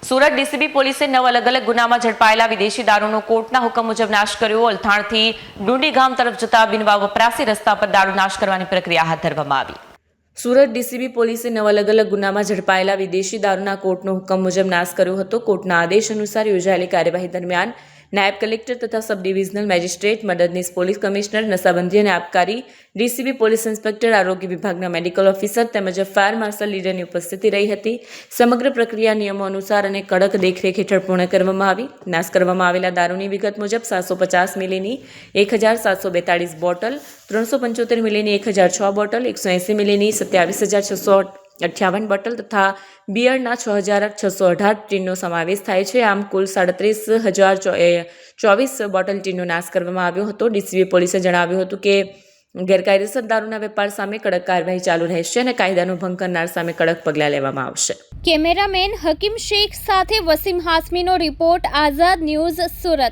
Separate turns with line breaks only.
Surat DCB પોલીસે 9 અલગ-અલગ ગુનામાં ઝડપાયેલા વિદેશી દારૂનો કોર્ટના હુકમ મુજબ નાશ કર્યો। અલથાણથી ડુંડી ગામ તરફ જતા બિનવા વપરાશી રસ્તા પર દારૂ નાશ કરવાની પ્રક્રિયા હાથ ધરવામાં આવી। સુરત ડીસીબી પોલીસે 9 અલગ-અલગ ગુનામાં ઝડપાયેલા વિદેશી દારૂના કોર્ટનો હુકમ મુજબ નાશ કર્યો હતો। કોર્ટના આદેશ અનુસાર યોજાયેલી કાર્યવાહી દરમિયાન નાયબ કલેક્ટર તથા સબ ડિવિઝનલ મેજિસ્ટ્રેટ, મદદનીશ પોલીસ કમિશનર, નશાબંધી અને આબકારી, ડીસીબી પોલીસ ઇન્સ્પેક્ટર, આરોગ્ય વિભાગના મેડિકલ ઓફિસર તેમજ ફાયર માર્શલ લીડરની ઉપસ્થિતિ રહી હતી। સમગ્ર પ્રક્રિયા નિયમો અનુસાર અને કડક દેખરેખ હેઠળ પૂર્ણ કરવામાં આવી। નાશ કરવામાં આવેલા દારૂની વિગત મુજબ 750 મિલીની 1742 બોટલ, 375 મિલીની 1006 બોટલ, 180 મિલીની 27,658 બોટલ તથા બિયરના 6,618 ટીનનો સમાવેશ થાય છે। આમ કુલ 37,024 બોટલ ટીનનો નાશ કરવામાં આવ્યો હતો। ડીસીબી પોલીસે જણાવ્યું હતું કે ગેરકાયદેસર દારૂના વેપાર સામે કડક કાર્યવાહી ચાલુ રહેશે અને કાયદાનો ભંગ કરનાર સામે કડક પગલાં લેવામાં આવશે।
કેમેરામેન હકીમ શેખ સાથે વસીમ હાસમીનો રિપોર્ટ, આઝાદ ન્યૂઝ, સુરત।